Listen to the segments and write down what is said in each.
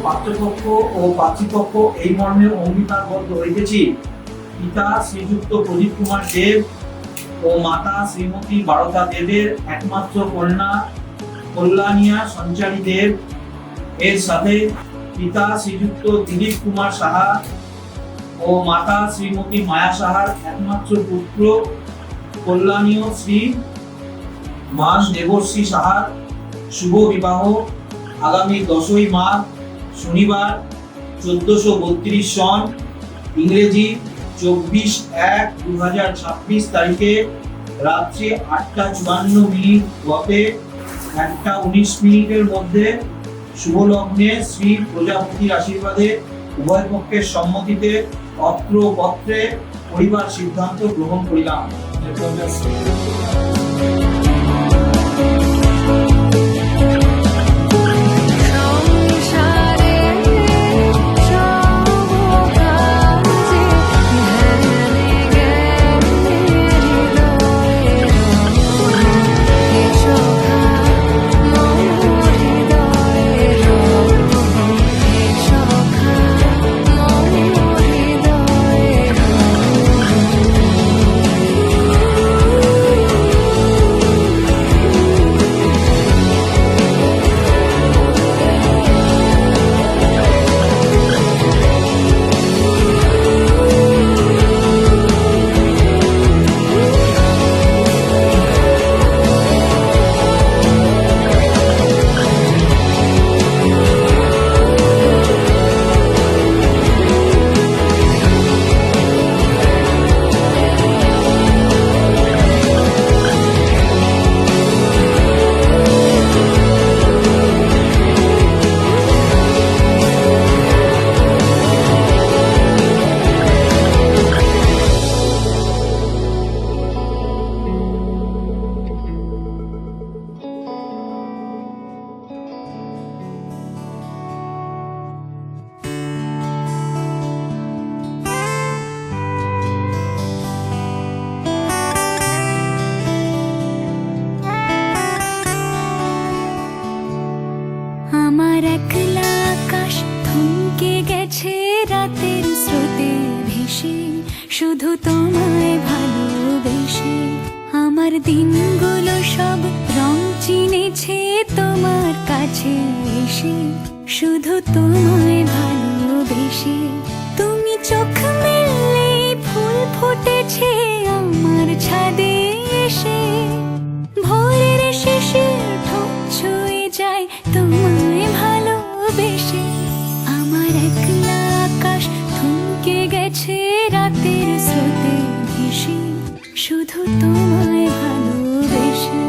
পাত্রপক্ষ ও পাত্রীপক্ষ এই মর্মে অঙ্গীকারবদ্ধ হইতেছি। পিতা শ্রীযুক্ত প্রদীপ কুমার দেব ও মাতা শ্রীমতী বারতা দেবের একমাত্র কন্যা কল্যাণিয়া সঞ্চারী দেব এর সাথে পিতা শ্রীযুক্ত দিলীপ কুমার সাহা ও মাতা শ্রীমতী মায়া সাহার একমাত্র পুত্র কল্যাণীয় শ্রী মান দেবশ্রী সাহার শুভ বিবাহ আগামী 10ই মাঘ শনিবার 1432 সন ইংরেজি 24/1/2026 তারিখে রাত্রি 8:54 গতে 1:19 মধ্যে শুভ লগ্নে শ্রী প্রজাপতির আশীর্বাদে উভয় পক্ষের সম্মতিতে অত্র পত্রে পরিবার সিদ্ধান্ত গ্রহণ করিলাম। আমার একলা আকাশ থমকে গেছে রাতের স্রোতে ভেসে, শুধু তোমায় ভালোবেসে। আমার দিনগুলো সব রং চিনেছে তোমার কাছে এসে, শুধু তোমায় ভালোবেসে। তুমি চোখ মেললে ফুল ফুটেছে আমার ছাদে এসে, ভোরের শেষে ঠোঁট ছুঁয়ে যায় তোমায় ভালোবেসে। আমার একলা আকাশ থমকে গেছে রাতের স্রোতে ভেসে, শুধু তোমায় ভালোবেসে।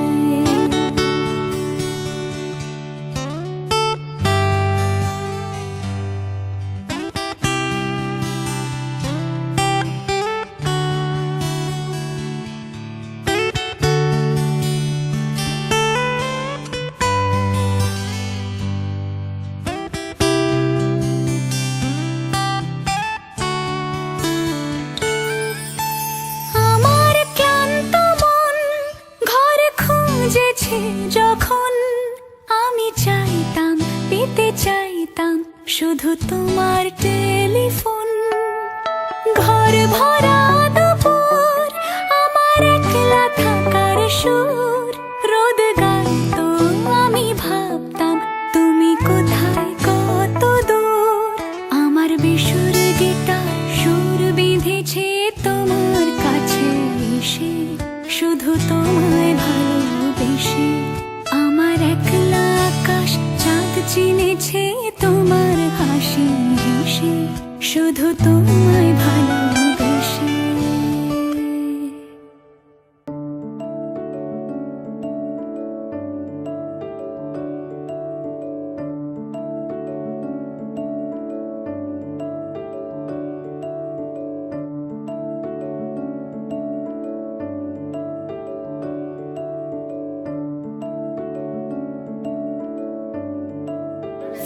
যখন আমি চাইতাম, পেতে চাইতাম শুধু তোমার টেলিফোন। ঘর ভরা দুপুর, আমার একলা থাকার সুর, রোদ গাইতো আমি ভাবতাম তুমি কোথায় কত দূর। আমার বেসুর গিটার সুর বেঁধেছে তোমার কাছে এসে, শুধু তোমায় ভালোবেসে। আমার একলা আকাশ চাঁদ চিনেছে তোমার হাসি হেসে, শুধু তোমায় ভালোবেসে।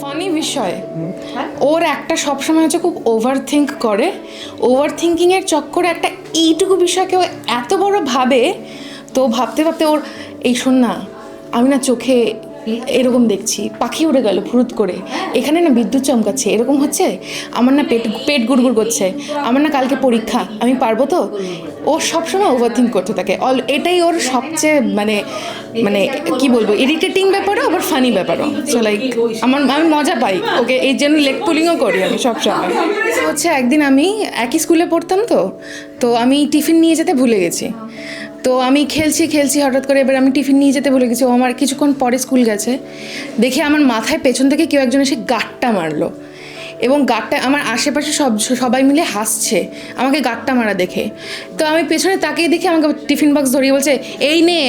ফানি বিষয়, ওর একটা সবসময় হচ্ছে খুব ওভার থিঙ্ক করে। ওভার থিঙ্কিংয়ের চক্করে একটা এইটুকু বিষয়কে ও এত বড় ভাবে, তো ভাবতে ভাবতে ওর এই শোন না, আমি না চোখে এরকম দেখছি, পাখি উড়ে গেল ফুরুত করে, এখানে না বিদ্যুৎ চমকাচ্ছে, এরকম হচ্ছে, আমার না পেট পেট গুড়গুড় করছে, আমার না কালকে পরীক্ষা, আমি পারবো তো। ও সবসময় ওভারথিঙ্ক করতে থাকে, এটাই ওর সবচেয়ে মানে মানে কি বলবো, ইরিটেটিং ব্যাপারও আবার ফানি ব্যাপারও। সো লাইক আমি মজা পাই ওকে, এই জন্য লেগ পুলিংও করি আমি সবসময়। হচ্ছে একদিন আমি একই স্কুলে পড়তাম, তো আমি টিফিন নিয়ে যেতে ভুলে গেছি। তো আমি খেলছি হঠাৎ করে, এবার আমি টিফিন নিয়ে যেতে ভুলে গেছি, ও আমার কিছুক্ষণ পরে স্কুল গেছে, দেখে আমার মাথায় পেছন থেকে কেউ একজন এসে গাঁটটা মারলো, এবং গাঁটটা আমার আশেপাশে সবাই মিলে হাসছে আমাকে গাঁটটা মারা দেখে। তো আমি পেছনে তাকিয়ে দেখি আমাকে টিফিন বক্স ধরিয়ে বলছে, এই নে,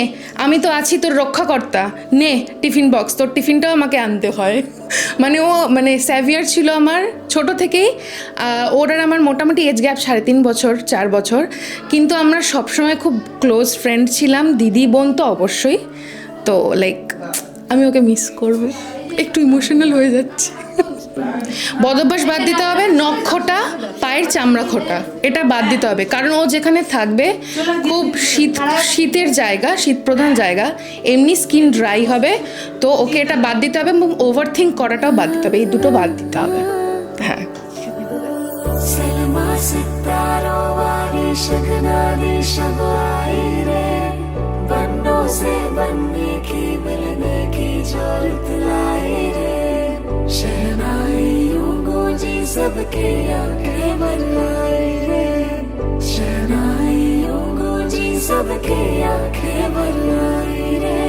আমি তো আছি তোর রক্ষাকর্তা, নে টিফিন বক্স, তোর টিফিনটাও আমাকে আনতে হয়। মানে ও মানে স্যাভিয়ার ছিল আমার ছোট থেকেই। ওর আর আমার মোটামুটি এজ গ্যাপ 3.5 বছর 4 বছর, কিন্তু আমরা সবসময় খুব ক্লোজ ফ্রেন্ড ছিলাম, দিদি বোন তো অবশ্যই। তো লাইক আমি ওকে মিস করবো, একটু ইমোশনাল হয়ে যাচ্ছে। বদভ্যাস বাদ দিতে হবে, নখটা পায়ের চামড়া খোটা, এটা বাদ দিতে হবে, কারণ ও যেখানে থাকবে খুব শীতের জায়গা, শীত প্রধান জায়গা, এমনি স্কিন ড্রাই হবে। তো ওকে এটা বাদ দিতে হবে, এবং ওভার থিঙ্ক করাটাও বাদ দিতে হবে, এই দুটো বাদ দিতে হবে। হ্যাঁ, सलमा सितारों वाली शगनादी शब आई रे, बनों से बनने की मिलने की जरूरत लाई रे, शहनाइयों गूंजी सबके आंखें भर आई रे, शहनाइयों गूंजी सबके आंखें भर आई रे।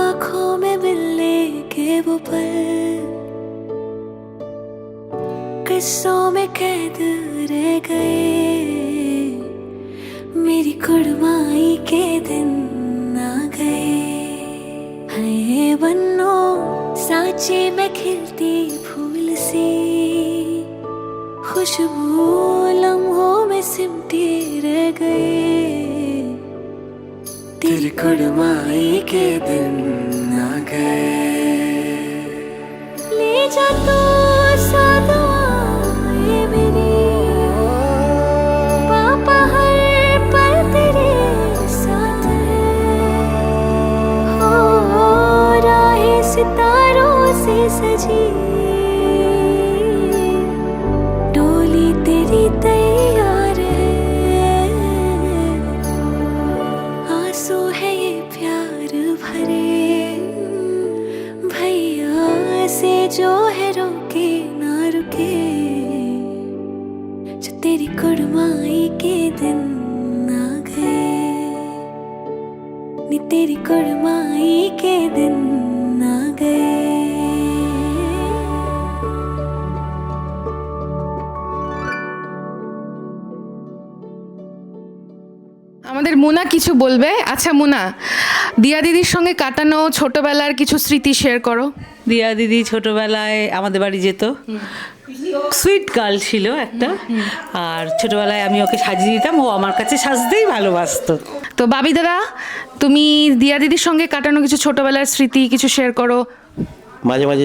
आँखों में मिलने के वो पल, किस्सों में कैद रह गए, मेरी कुड़माई के दिन आ गए। है बन्नो सांचे में खिलती फूल सी, खुशबू लम्हों में सिमटी रह गए, तेरी कुड़माई के दिन आ गए। ले जा तो साथ आए मेरी, पापा हर पल तेरे साथ है, हो राहें सितारों से सजी, डोली तेरी तैयार है, आंसू है ये प्यार भरे, भैया से जो है रोके ना रुके, जो तेरी कुड़माई के दिन आ गए, नी तेरी कुड़माई के दिन आ गए। আমাদের মুনা কিছু বলবে। আচ্ছা মুনা, দিয়া দিদির সঙ্গে কাটানো ছোটবেলার কিছু স্মৃতি শেয়ার করো। দিয়া দিদি ছোটবেলায় আমাদের বাড়ি যেত, সুইট গার্ল ছিল একটা, আর ছোটবেলায় আমি ওকে সাজিয়ে দিতাম, ও আমার কাছে সাজতেই ভালোবাসতো। তো বাবি দাদা, তুমি দিয়া দিদির সঙ্গে কাটানো কিছু ছোটবেলার স্মৃতি কিছু শেয়ার করো। মাঝে মাঝে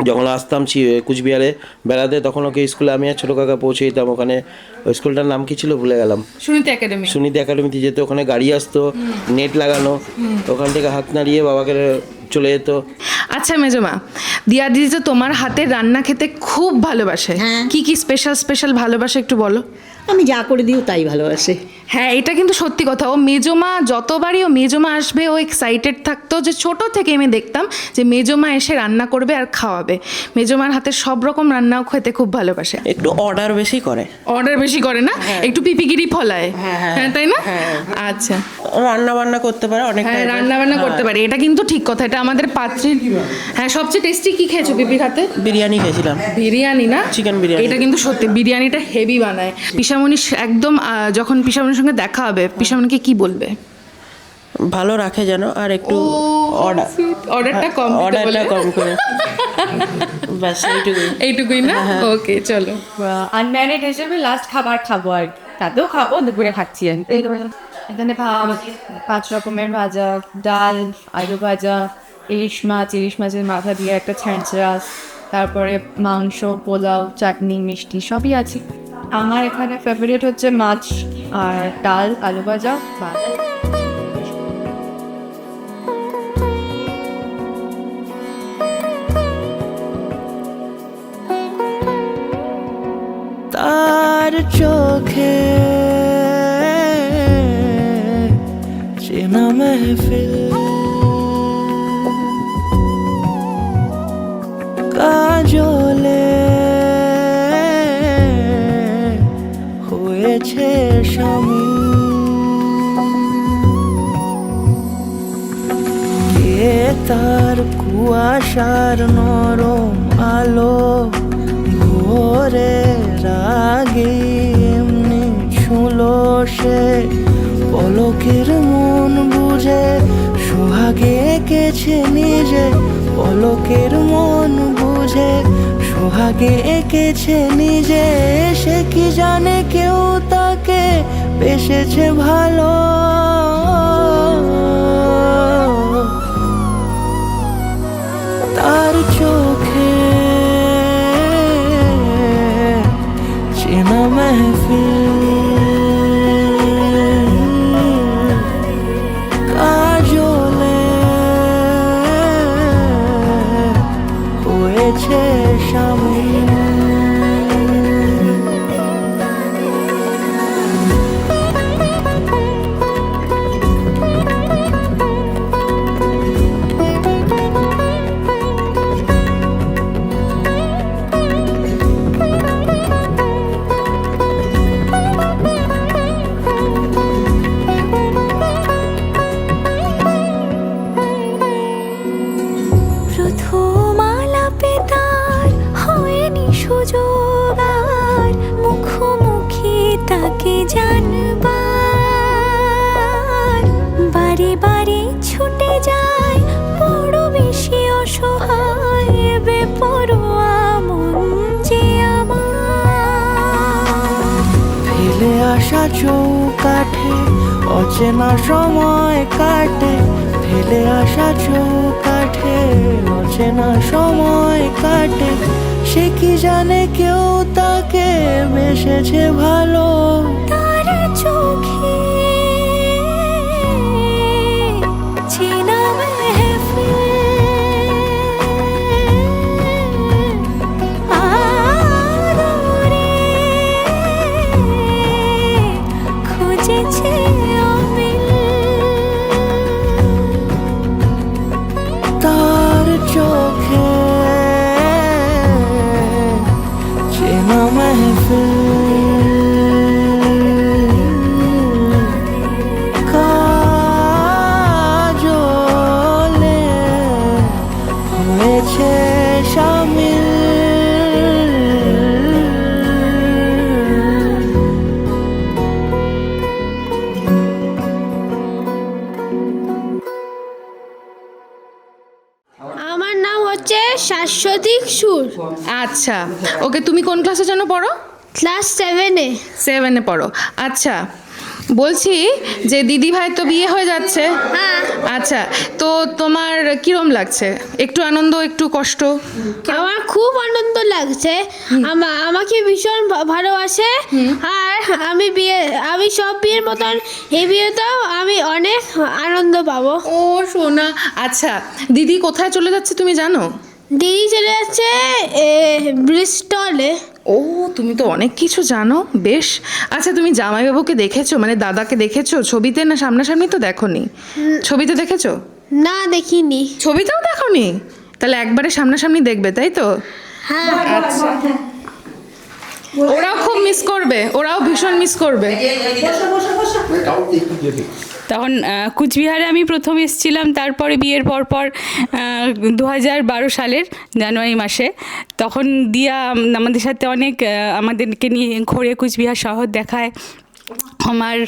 যখন আসতাম কুচবিহারে বেড়াতে, তখন ওকে স্কুলে আমি আর ছোটো কাকা পৌঁছে দিতাম। ওখানে ওই স্কুলটার নাম কি ছিল ভুলে গেলাম, সুনীতি একাডেমিতে যেত, ওখানে গাড়ি আসতো নেট লাগানো, ওখান থেকে হাত নাড়িয়ে বাবাকে চলে যেত। আচ্ছা মেজমা, দিয়া দিদি তো তোমার হাতের রান্না খেতে খুব ভালোবাসে, কি কি স্পেশাল ভালোবাসে একটু বলো। আমি যা করে দিও তাই ভালোবাসে। হ্যাঁ, এটা কিন্তু সত্যি কথা। ও মেজমা যতবারই ও মেজমা আসবে ও এক্সাইটেড থাকতো, যে ছোট থেকে আমি দেখতাম যে মেজমা এসে রান্না করবে আর খাওয়াবে। মেজমার হাতে সব রকম রান্নাও খেতে খুব ভালোবাসে। একটু অর্ডার বেশি করে না, একটু পিপিগিরি ফলায়, হ্যাঁ তাই না? আচ্ছা, রান্না বান্না করতে পারে অনেক। হ্যাঁ, রান্না বান্না করতে পারে, এটা কিন্তু ঠিক কথা। এটা আমাদের পাত্রের। হ্যাঁ, সবচেয়ে টেস্টি কি খেয়েছো পিপির হাতে? বিরিয়ানি খেয়েছিলাম। বিরিয়ানি না, চিকেন বিরিয়ানি। এটা কিন্তু সত্যি বিরিয়ানিটা হেভি বানায়। পিসামণি একদম, যখন পিসামণির সঙ্গে দেখা হবে পিসামণিকে কি বলবে? ভালো রাখে যেন, আর একটু অর্ডারটা কম করে ব্যাস এইটুকুই না? ওকে চলো। আনম্যারিড হিসেবে লাস্ট খাবার খাবো, আর তাতেও খাবো, দুপুরে খাচ্ছি আমি। এখানে 5 রকমের ভাজা, ডাল, আলু ভাজা, ইলিশ মাছের মাথা দিয়ে একটা ছ্যাঁচড়া, তারপরে মাংস, পোলাও, চাটনি, মিষ্টি সবই আছে। আমার এখানে ফেভারিট হচ্ছে মাছ আর ডাল, আলু ভাজা, ভাত। তার চোখে চেনা মেহফিল, কাজলে হয়েছে স্বামী, কে তার কুয়াশার নরম আলো ভোরে রাগে এমনি ছুলো সে, পলকের মন বুঝে সোহাগে এঁকেছে নিজে, পলকের মন বুঝে সোহাগে এঁকেছে নিজে, সে কি জানে কেউ তাকে বেসেছে ভালো, তার চোখে চেনা মেহফিল, কাজলে হয়েছে স্বামী। প্রথম আলাপে তার হয়নি সুযোগ আর মুখোমুখি তাকে জানবার, বারে বারে ছুটে যায় বড় বেশি অসহায় বেপরোয়া মন যে আমার। ফেলে আসা চৌকাঠে অচেনা সময় কাটে, ফেলে আসা চৌকাঠে অচেনা সময় কাটে, সে কি জানে কেউ তাকে বেসেছে ভালো, তার চোখে চেনা মেহফিল, আদরে খুঁজেছে অমিল, তার চোখে চেনা মেহফিল, কাজলে হয়েছে শামিল। আমার নাম হচ্ছে শাশ্বতিক সুর, আচ্ছা, ওকে, তুমি কোন ক্লাসে যেন পড়ো? ক্লাস 7-এ। 7-এ পড়ো। আচ্ছা, বলছি যে দিদি ভাই তো বিয়ে হয়ে যাচ্ছে। হ্যাঁ। আচ্ছা, তো তোমার কিরম লাগছে? একটু আনন্দ, একটু কষ্ট? আমার খুব আনন্দ লাগছে, আমাকে ভীষণ ভালোবাসে, আর আমি সব বিয়ের মতন এই বিয়েতেও আমি অনেক আনন্দ পাবো। ও সোনা, আচ্ছা, দিদি কোথায় চলে যাচ্ছে তুমি জানো? দিদি চলে যাচ্ছে ব্রিস্টলে। ও, তুমি তো অনেক কিছু জানো, বেশ। আচ্ছা, তুমি জামাইবাবুকে দেখেছো, মানে দাদাকে দেখেছো ছবিতে, না সামনাসামনি তো দেখোনি? ছবিতে দেখেছো? না, দেখিনি। ছবিতেও দেখোনি? তাহলে একবারে সামনাসামনি দেখবে, তাই তো? হ্যাঁ। আচ্ছা, ওরাও খুব মিস করবে, ওরাও ভীষণ মিস করবে। তখন কুচবিহারে আমি প্রথম এসেছিলাম, তারপরে বিয়ের পর 2012 সালের জানুয়ারি মাসে, তখন দিয়া আমাদের সাথে অনেক আমাদেরকে নিয়ে ঘুরে কুচবিহার শহর দেখায় আমার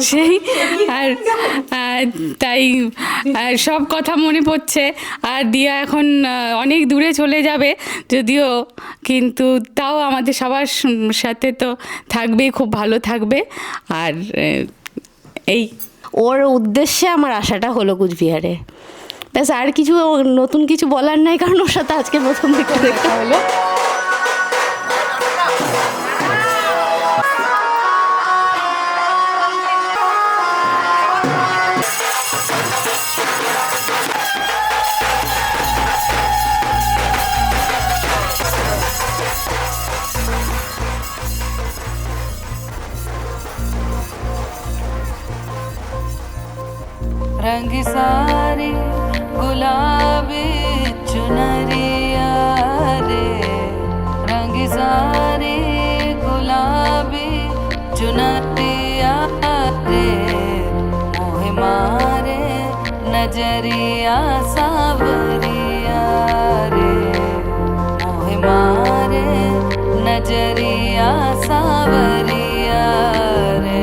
সেই, আর তাই আর সব কথা মনে পড়ছে। আর দিয়া এখন অনেক দূরে চলে যাবে যদিও, কিন্তু তাও আমাদের সবার সাথে তো থাকবেই, খুব ভালো থাকবে। আর এই ওর উদ্দেশ্যে আমার আশাটা হলো কুচবিহারে, ব্যাস, আর কিছু নতুন কিছু বলার নাই, কারণ ওর সাথে আজকে প্রথম একটু দেখা হলো। रंग सारे गुलाबी चुनरिया रे, रंग सारे गुलाबी चुनरिया रे, मोहे मारे नजरिया सावरिया रे, मोहे मारे नजरिया सावरिया रे।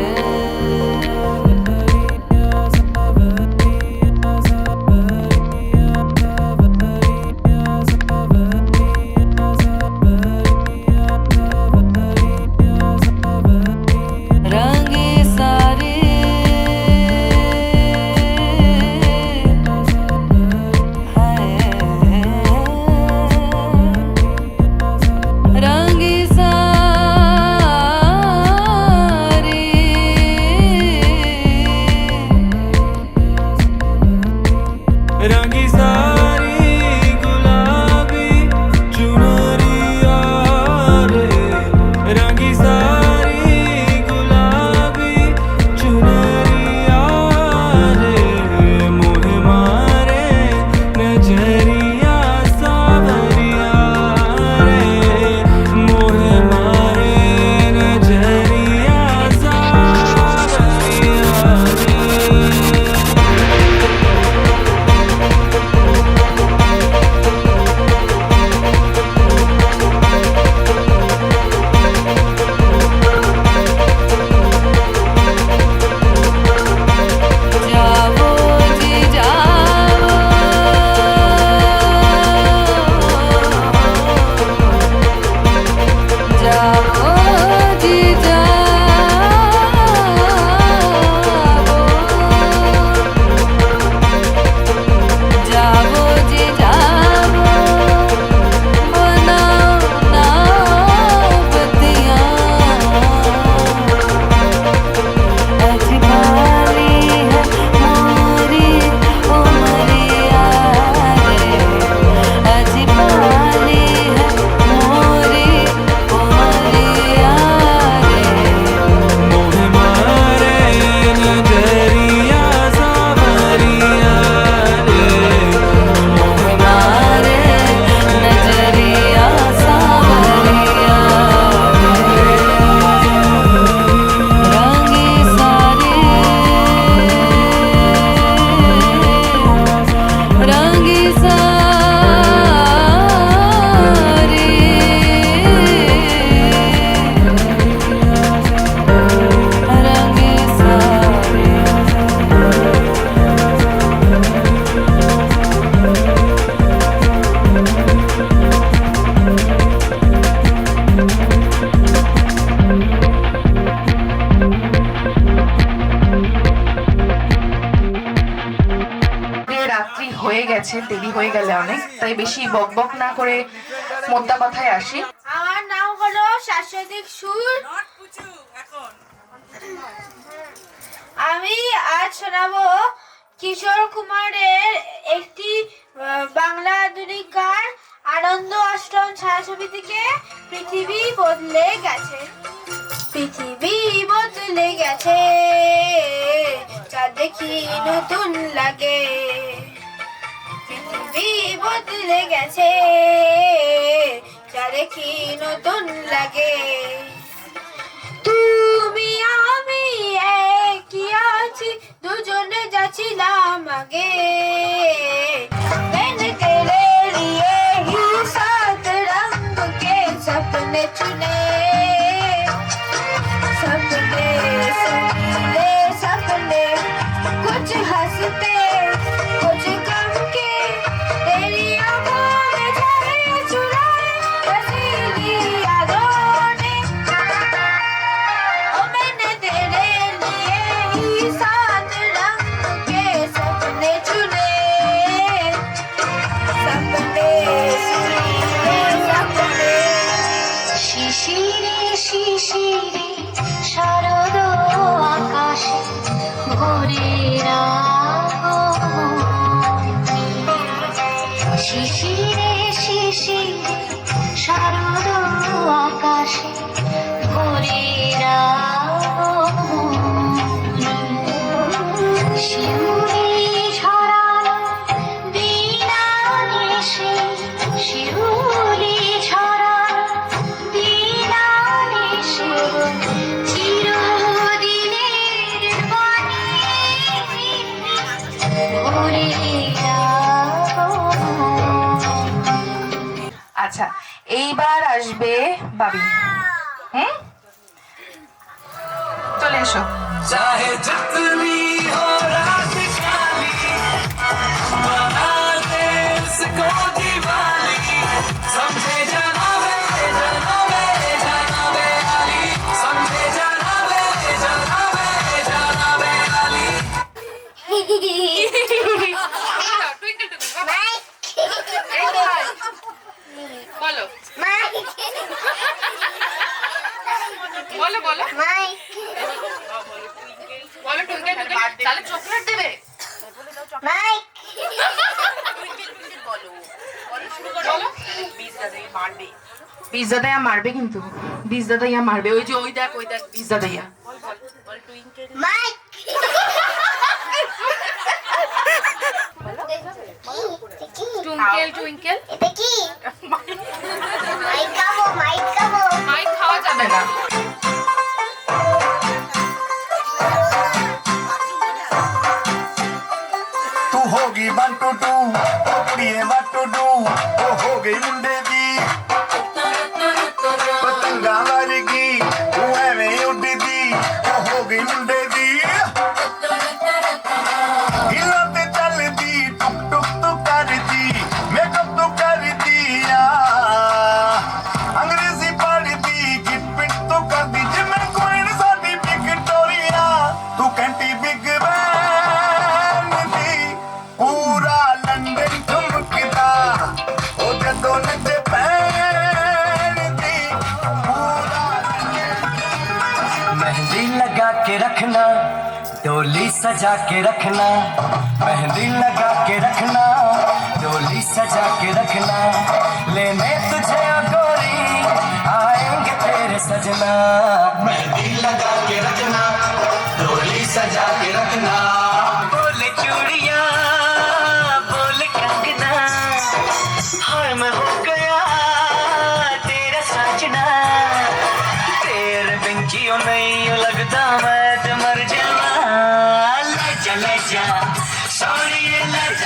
রাত্রি হয়ে গেছে, দেরি হয়ে গেলে অনেক, তাই বেশি বকবক না করে মোদ্দা কথায় আসি। আমার নাম হলো শাশ্বতিক সুর। আমি আজ শোনাবো কিশোর কুমারের একটি বাংলা আধুনিক গান, আনন্দ আশ্রম ছায়াছবি থেকে পৃথিবী বদলে গেছে। পৃথিবী বদলে গেছে, চাঁদ দেখি নতুন লাগে। পৃথিবী বদলে গেছে, চাঁদ দেখি নতুন লাগে। তুমি আমি একই আছি, দুজনে যাচ্ছিলাম আগে। मैंने तेरे लिए ही 7 रंग के सपने चुने, सपने सुनीले सपने, कुछ हंसते कुछ गम के, तेरी आंखों में छाए चुराए रसीली यादों ने। ओ मैंने तेरे लिए ही 7 रंग के এইবার আসবে বাবি। হুম, চলে এসো। चाहे जितनी हो रात काली बना दे उसको दिवाली समझे जनाबे जनाबे जनाबे अली समझे जनाबे जनाबे जनाबे अली বলো বলো বলো বলো টুইঙ্কেল টুইঙ্কেল, তাহলে চকলেট দেবে। বীজ দাদাইয়া মারবে, কিন্তু বীজ দাদাইয়া মারবে। ওই যে ওই দেখ বীজ দাদাইয়া। টুইঙ্কেল টুইঙ্কেল, মাইক খাওয়া যাবে না। तू होगी 1 2 2 ओ कुड़िए 1 2 2 ओ हो गई मुंडे दी पतंगा वारगी तू एवें उड्डी दी ओ हो गई मुंडे दी हिला ते चल दी टुक टुक तू कर दी मेकअप तू कर दिया अंग्रेजी पढ़ दी गिट पिट तू कर दी जिम्मे कोई नहीं साडी विक्टोरिया तू कैंटी बिग बैन दी पूरा लंदन ठुमकदा ओ जदों नचे पैन दी पूरा मेहंदी लगा के रखना डोली सजा के रखना मेहंदी लगा के रखना डोली सजा के रखना लेने तुझे ओ गोरी आएंगे तेरे सजना मेहंदी लगा के रखना डोली सजा के रखना बोले चूड़िया बोले कंगना हाय मैं हो गया तेरा साजना तेरे बिन जियो नहीं लगता मैं तो मर जावा ले जा सॉरी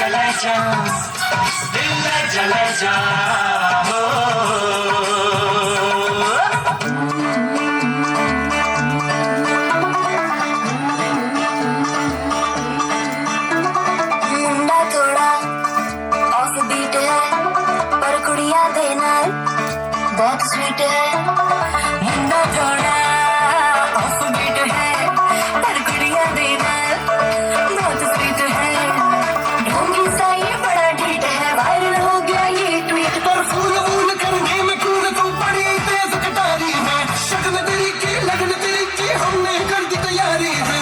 ले जा दिल ले जा हो मुंडा थोड़ा ऑफ बीट है पर कुड़िया देना बहुत स्वीट है मुंडा थोड़ा ऑफ बीट है पर कुड़िया देना बहुत स्वीट है ढोंगी सा ये बड़ा ढीठ है वायरल हो गया ये ट्वीट पर फूल फूल करने में कूद तू पड़ी तेज कटारी है शगन तेरी की लगन तेरी की हमने कर दी तैयारी है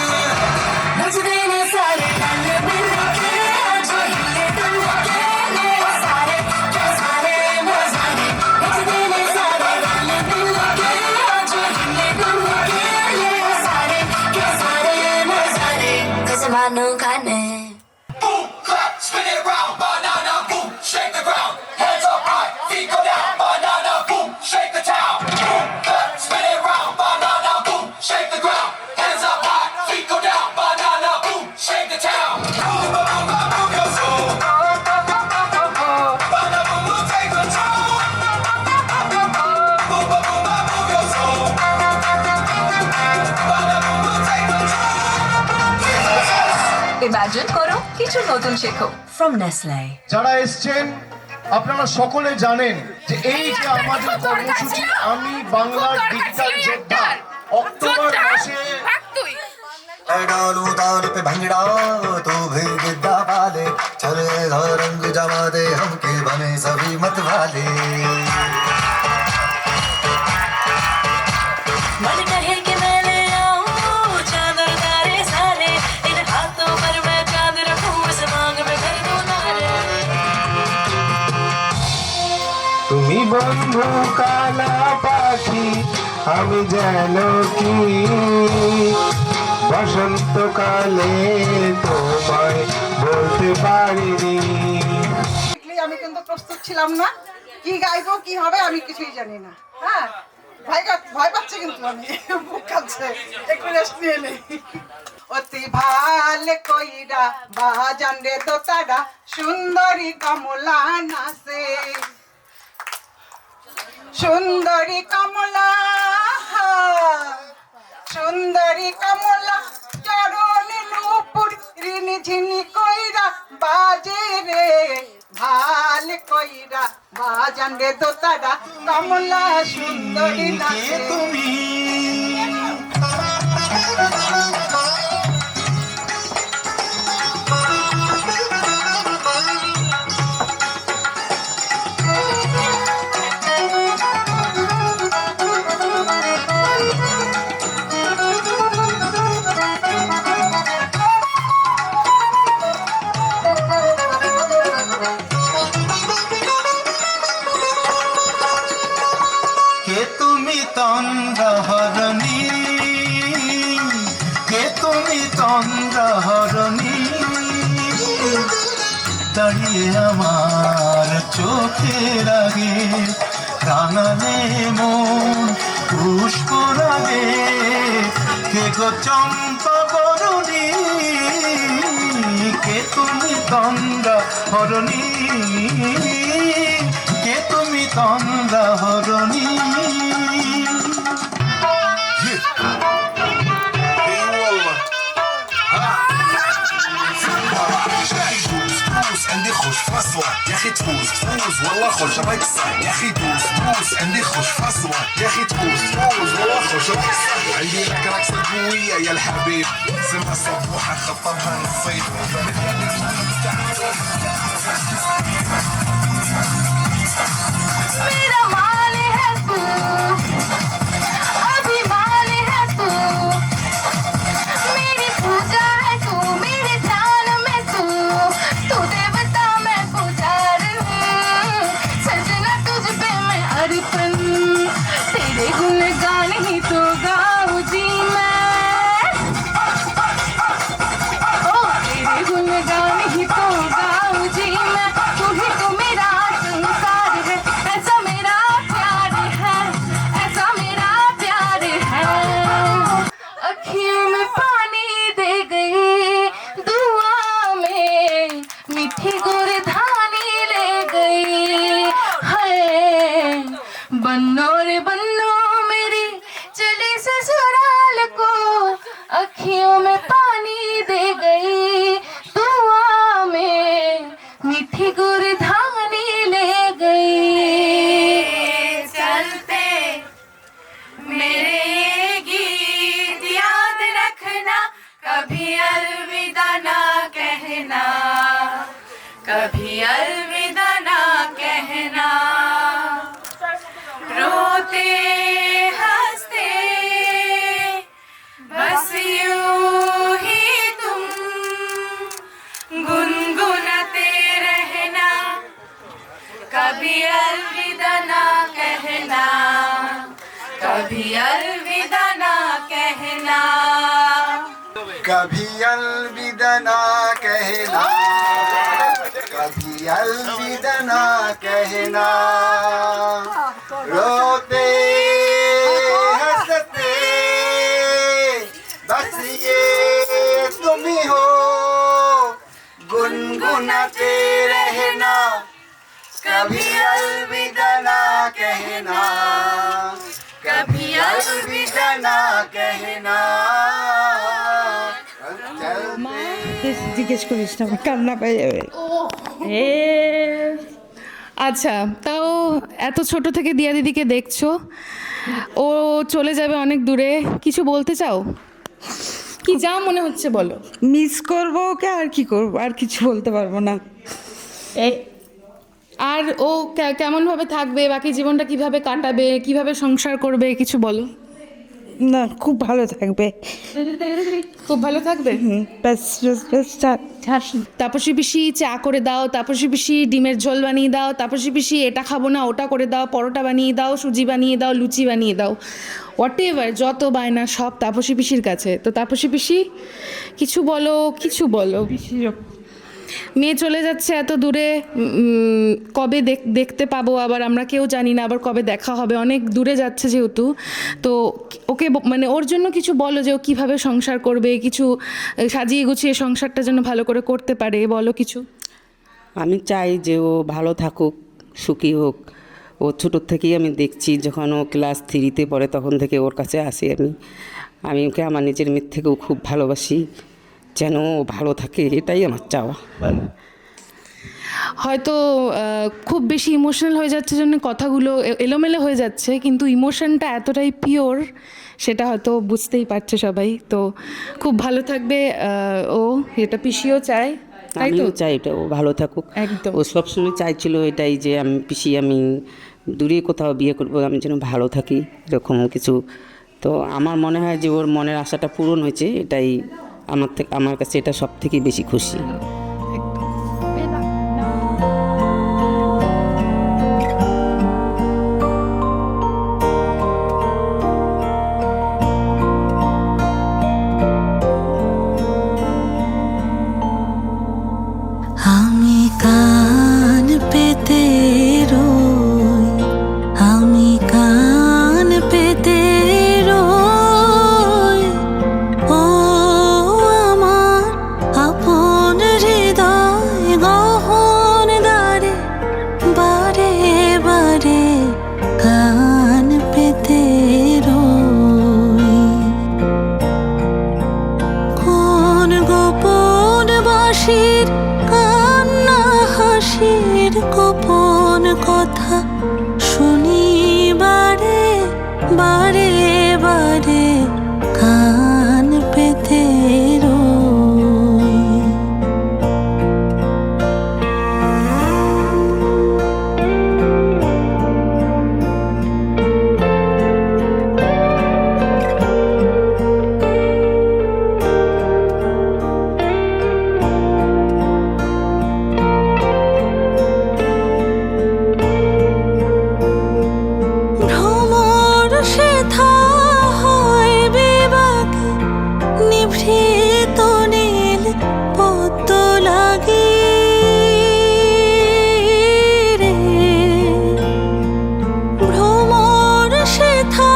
नच देने सारे डाले मिल के आज हिले तुम अकेले सारे के सारे नजारे नच देने सारे डाले मिल के आज हिले तुम अकेले सारे के सारे नजारे कसमानो खाने Boom, clap, spin it round, banana, boom, shake the ground, hands up high, feet go down, banana, boom, shake the town. Boom, clap, spin it round, banana, boom, shake the ground, hands up high, feet go down, banana, boom, shake the town. Boom, boom, boom, boom, boom, your soul. Banana, boom, boom, take control. Boom, boom, boom, boom, boom, your soul. Banana, boom, boom, take control. Imagine করো কিছু নতুন শেখো from Nestle. যারা এসছেন আপনারা সকলে জানেন যে এই যে আমাদের কর্মসূচি আমি বাংলার ডিজিটাল যোদ্ধা অক্টোবর মাসে डालू तार पे भंगड़ा तू भी गिद्दा पाले चले रंग जमा दे हमके बने सभी मत वाले मन कहे कि मैं ले आऊं चादर तारे सारे इन हाथों पर मैं चांद रखूं इस मांग में भर दूं तारे তুমি বন্ধু কালা পাখি আমি যেন কি বসন্তকালে তোমায় বলতে পারিনি আমি কিন্তু প্রস্তুত ছিলাম না কি গাইবো কি হবে আমি কিছুই জানি না হ্যাঁ ভয় পাচ্ছে কিন্তু আমি বুক কাঁপছে একটু রেস্ট নিয়ে নেই অতি ভালে কইরা বাজান রে দোতারা সুন্দরী কমলা নাচে সুন্দরী কমলা, সুন্দরী কমলা চরণ নূপুর ঋণি ঝিনি কইরা বাজে রে, ভাল কইরা বাজান রে দোতারা, কমলা সুন্দরী নাচে। তুমি কে তুমি তন্দ্রহরণী, কে তুমি তন্দ্রহরণী, দাঁড়িয়ে আমার চোখের আগে, কানালে মন পুষ্পরাগে, কে গো চম্পা বরণী, কে তুমি তন্দ্রহরণী, কে তুমি তন্দ্রহরণী। عندي خوش فصوة يا اخي تفوز تفوز والله خوش راك صح يا اخي دوس دوس عندي خوش فصوة يا اخي تفوز تفوز والله خوش راك صح عندي لك رقصة قوية يا الحبيب سمع صبوحة خطبها نصيب मेरा माल है तू, अभी माल है तू, मेरी पूजा है तू, मेरे ध्यान में तू, तू देवता मैं पुजारी हूँ, सजना तुझ पे मैं अर्पण, तेरे गुणगान ही तो गाऊं जी मैं, ओ तेरे गुणगान ही तो गाऊं जी मैं, तू ही तो मेरा संसार है, ऐसा मेरा प्यार है, ऐसा मेरा प्यार है। अखियों में पानी दे गई दुआ में, मीठी गुड़ धानी ले गई है, बन्नो रे बन्नो मेरी चली ससुराल को, अखियों में पानी दे गई दुआ में, मीठी गुड़ धानी ले गई। चलते मेरे ये गीत याद रखना, कभी अलविदा ना कहना, कभी अलविदा ना कहना, रोते हंसते बस यूं ही तुम गुनगुनाते रहना, कभी अलविदा ना कहना, कभी अलविदा ना कहना, कभी अलविदा ना कहना, कभी अलविदा ना कहना, रोते हंसते बस ये तुम ही हो, गुनगुनाते रहना, कभी अलविदा ना कहना, कभी अलविदा ना कहना। জিজ্ঞেস করিস না, কান্না পেয়ে যাবে। আচ্ছা, তাও এত ছোট থেকে দিয়া দিদিকে দেখছো, ও চলে যাবে অনেক দূরে, কিছু বলতে চাও? কি যা মনে হচ্ছে বলো। মিস করবো ওকে, আর কি করবো, আর কিছু বলতে পারবো না। আর ও কেমনভাবে থাকবে, বাকি জীবনটা কিভাবে কাটাবে, কিভাবে সংসার করবে, কিছু বলো। না, খুব ভালো থাকবে, খুব ভালো থাকবে। ব্যাস তাপসী পিসি চা করে দাও, তাপসী পিসি ডিমের ঝোল বানিয়ে দাও, তাপসী পিসি এটা খাবো না ওটা করে দাও, পরোটা বানিয়ে দাও, সুজি বানিয়ে দাও, লুচি বানিয়ে দাও, হোয়াট এভার যত বায়না সব তাপসী পিসির কাছে। তো তাপসী পিসি কিছু বলো, কিছু বলো। মেয়ে চলে যাচ্ছে এত দূরে, কবে দেখতে পাবো আবার আমরা কেউ জানি না, আবার কবে দেখা হবে, অনেক দূরে যাচ্ছে যেহেতু। তো ওকে মানে ওর জন্য কিছু বলো, যে ও কীভাবে সংসার করবে, কিছু সাজিয়ে গুছিয়ে সংসারটা যেন ভালো করে করতে পারে, বলো কিছু। আমি চাই যে ও ভালো থাকুক, সুখী হোক, ও ছোটোর থেকেই আমি দেখছি, যখন ও ক্লাস 3-তে পড়ে তখন থেকে ওর কাছে আসি আমি ওকে আমার নিজের মেয়ের থেকেও খুব ভালোবাসি, যেন ও ভালো থাকে, এটাই আমার চাওয়া। হয়তো খুব বেশি ইমোশনাল হয়ে যাচ্ছে জন্য কথাগুলো এলোমেলো হয়ে যাচ্ছে, কিন্তু ইমোশনটা এতটাই পিওর সেটা হয়তো বুঝতেই পারছে সবাই। তো খুব ভালো থাকবে ও, এটা পিসিও চায়, তাই তো? আমিও চাই এটা ও ভালো থাকুক। একদম। ও সবসময় চাইছিল এটাই যে আমি দূরে কোথাও বিয়ে করবো, আমি যেন ভালো থাকি, এরকম কিছু। তো আমার মনে হয় যে ওর মনের আশাটা পূরণ হয়েছে, এটাই আমার কাছে এটা সব থেকে বেশি খুশি। আমি কান পেতে রই, আমি কান পেতে রই, ও আমার আপন হৃদয় গহন দ্বারে, বারে বারে কান পেতে রই। কোন গোপন বাঁশির কান্না হাসির গোপন কথা শুনি বারে বারে বারে কান পেতে রই। ভ্রমর সেথা হয় বিবাকে, নিভৃত নীল পদ্ম লাগি রে। ভ্রমর সেথা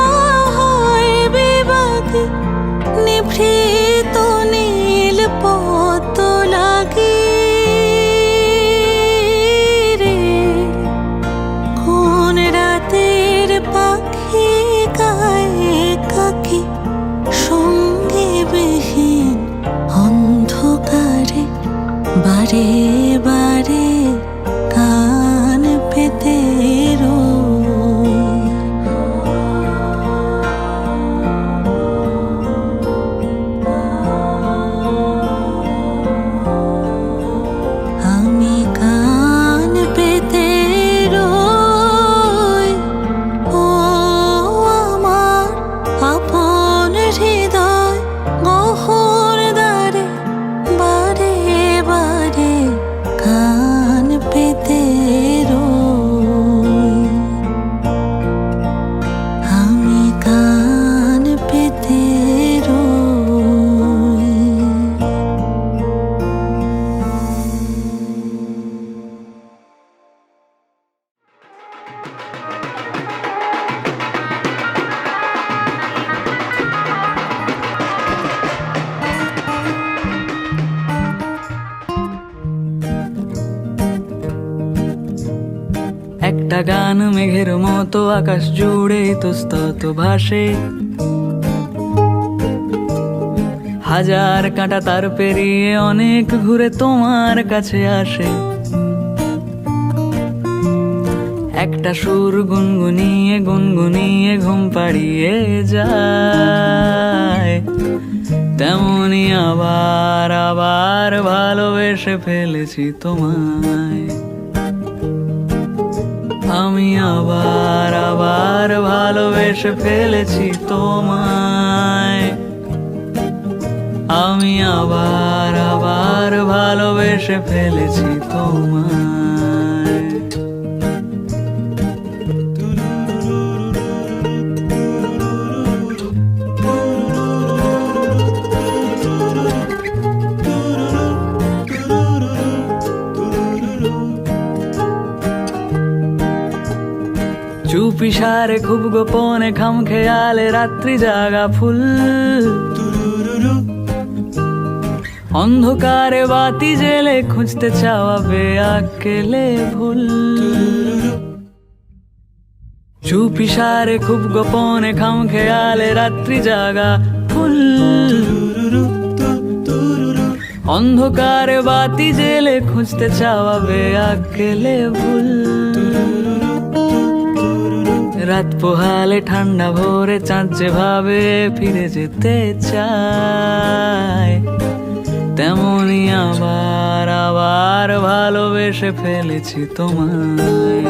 হয় বিবাকে, নিভৃত নীল পদ্ম লাগি রে। কোন রাতের পাখি গায়ে কাকি, সঙ্গে বিহীন অন্ধকারে বারে বারে কান পেতে রই। আমি কান পেতে রই, ও আমার আপন হৃদয় গহন দ্বারে, বারে বারে কান পেতে রই। আমি কান পেতে রই। একটা গান মেঘের মতো আকাশ জুড়ে ইতস্তত ভাসে, হাজার কাঁটা তার পেরিয়ে অনেক ঘুরে তোমার কাছে আসে। একটা সুর গুনগুনিয়ে গুনগুনিয়ে ঘুম পাড়িয়ে যায়, তেমনি আবার আবার ভালোবেসে ফেলেছি তোমায়। আমি আবার আবার ভালোবেসে ফেলেছি তোমায়। আমি আবার আবার ভালোবেসে ফেলেছি তোমায়। চুপি সারে খুব গোপনে খাম খেয়ালে রাত্রি জাগা ফুল, অন্ধকারে বাতি জেলে খুঁজতে চাওয়া বেআকেলে ভুল। চুপি সারে খুব গোপনে খাম খেয়ালে রাত্রি জাগা ফুল, অন্ধকারে বাতি জেলে খুঁজতে চাওয়া বেআকেলে ভুল। রাত পোহালে ঠান্ডা ভোরে চাঁদ যেভাবে ফিরে যেতে চায়, তেমনি আবার আবার ভালোবেসে ফেলেছি তোমায়।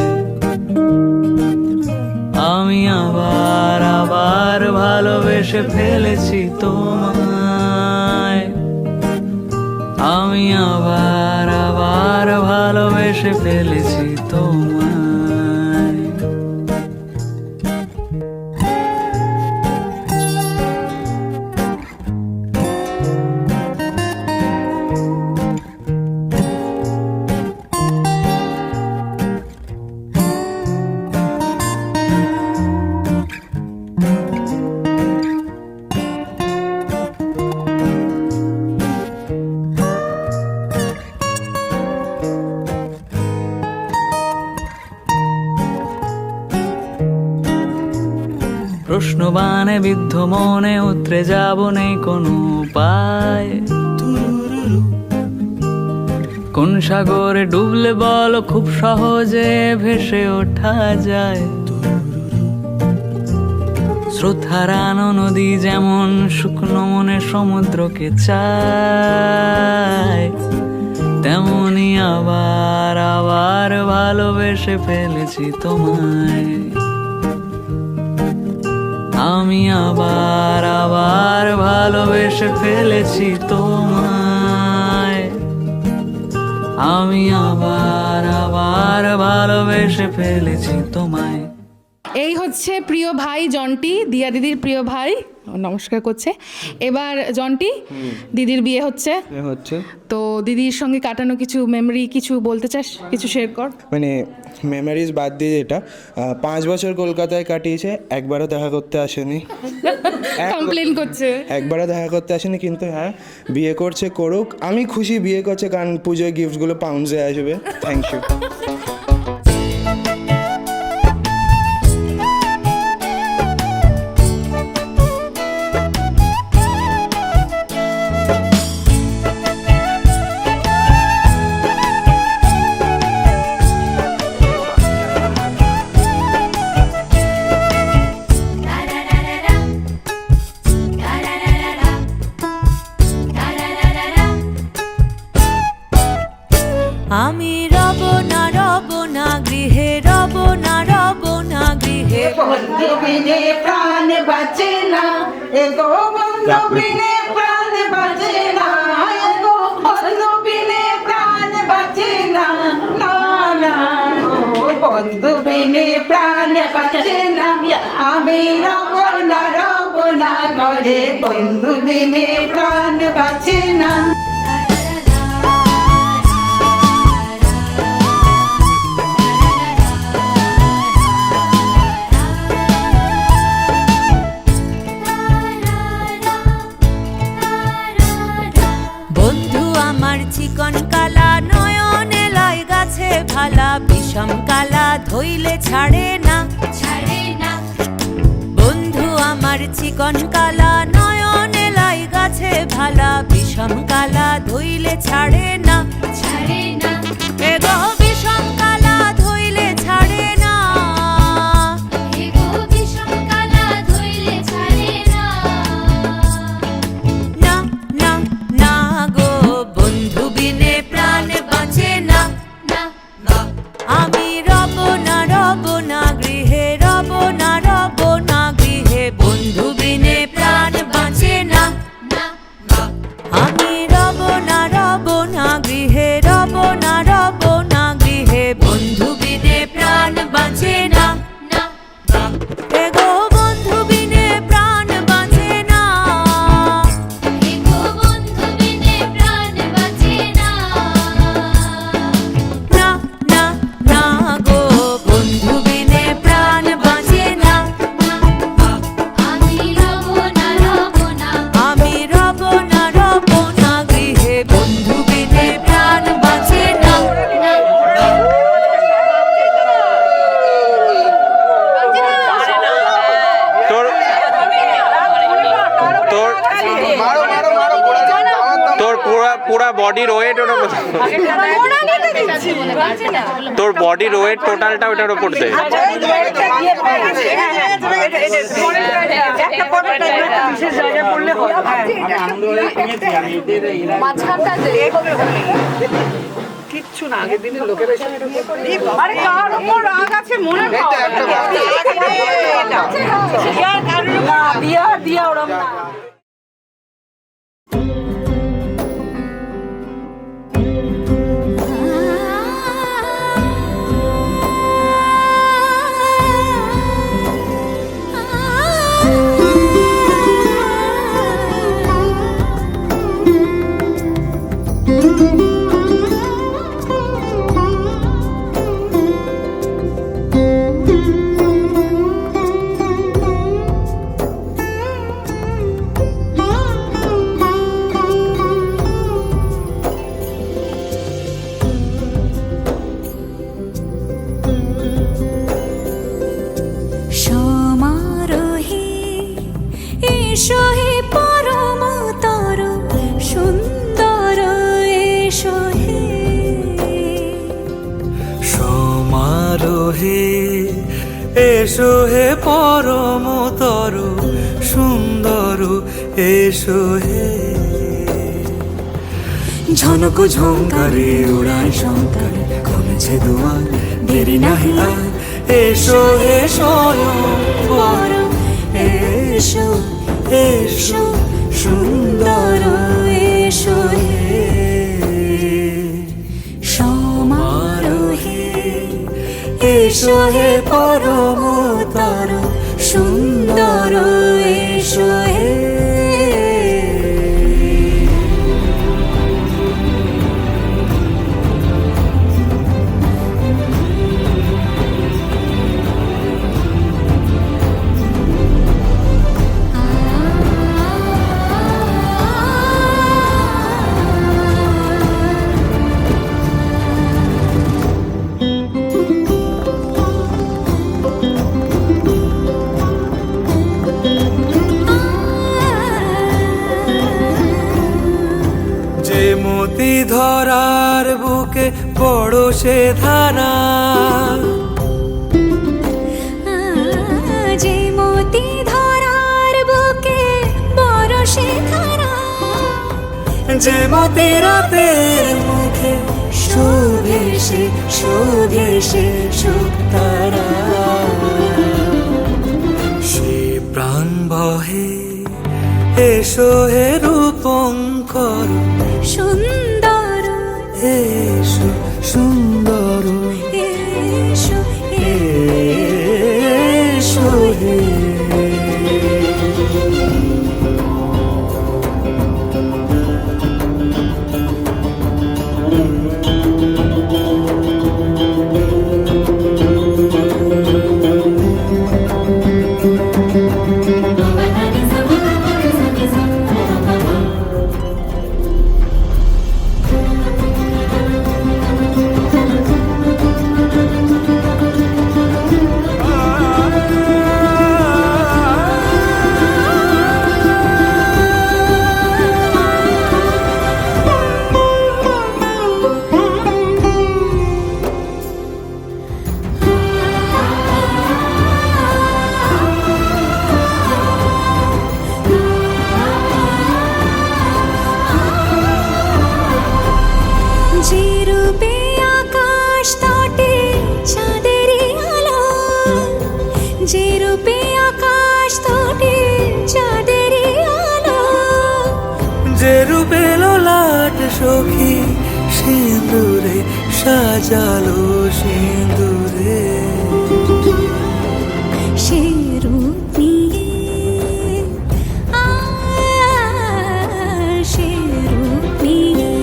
আমি আবার আবার ভালোবেসে ফেলেছি তোমায়। আমি আবার আবার ভালোবেসে ফেলেছি তোমায়। প্রশ্নবানে বিদ্ধ মনে উতরে যাব নেই কোনো উপায়। কোন সাগরে ডুবলে বলো খুব সহজে ভেসে ওঠা যায়। স্রোত হারানো নদী যেমন শুকনো মনে সমুদ্রকে চায়, তেমনি আবার আবার ভালোবেসে ফেলেছি তোমায়। আমি আবার আবার ভালোবেসে ফেলেছি তোমায়। আমি আবার আবার ভালোবেসে ফেলেছি তোমায়। এই হচ্ছে প্রিয় ভাই জন্টি, দিয়া দিদির প্রিয় ভাই, নমস্কার করছে। এবার জন্টি, দিদির বিয়ে হচ্ছে, তো দিদির সঙ্গে কাটানো কিছু মেমরি কিছু বলতে চাস, কিছু শেয়ার কর। মানে মেমোরিজ বাদ দিয়ে যেটা 5 বছর কলকাতায় কাটিয়েছে, একবারও দেখা করতে আসেনি, কমপ্লেন করছে, একবারও দেখা করতে আসেনি, কিন্তু হ্যাঁ বিয়ে করছে, করুক, আমি খুশি বিয়ে করছে, কারণ পুজোয় গিফটগুলো পাউন্ডসে আসবে। Thank you. আমি রব না গৃহে, রব না গৃহে। বন্ধু বিনে প্রাণ বাঁচে না, এগো বন্ধু বিনে প্রাণ বাঁচে না, এগো বন্ধু বিনে প্রাণ বাঁচে না, না না বন্ধু বিনে প্রাণ বাঁচে না। আমি রব না করে, বন্ধু বিনে প্রাণ বাঁচে না। চিকন কালা নয়নে লাই গাছে ভালা, বিষম কালা ধইলে ছাড়ে না, ছাড়ে না। বন্ধু আমার চিকন কালা নয়নে লাই গাছে ভালা, বিষম কালা ধইলে ছাড়ে না, ছাড়ে না। এগো বিষম কালা ধইলে ছাড়ে না, এগো বিষম কালা ধইলে ছাড়ে না, না না না গো বন্ধু বিনে প্রাণ বাঁচে না, না না। আমি রব না গৃহে, রব না গৃহে, বন্ধু বিনে প্রাণ বাঁচে না, না না। আমি রব না গৃহে। বডির ওয়েট ওটা তোর বডির ওয়েট টোটালটা ওটার উপর দে। কিচ্ছু না, আগের দিনের লোকের আরে কার উপর রাগ আছে মনে দিয়া দিয়া ওরম না। সমারোহে এসো হে পরমতর সুন্দর এসো হে। সমারোহে এসো হে পরমতর সুন্দর এসো হে। ঝনক ঝঙ্কারে উড়ায় শঙ্কার খুলেছে দুয়ার দেরি নাহি আর। এসো হে স্বয়ং পরম এসো এসো সুন্দর এসো হে। সমারোহে এসো হে পরমতর সুন্দর এসো হে। মতি ধরার বুকে পড়ো সে ধারা। যে মতি ধরার বুকে বড় সে ধারা। যে মতি রাতের মুখে শোভে সে শুকতারা। সে প্রাণ বহে এসো হে রূপঙ্কর সুন্দর এসো সুন্দর এসো এসো হে। যে রূপে লোলাট সখী সিঁদুরে সাজালো সিঁদুরে। সে রূপ নিয়ে সে রূপ নিয়ে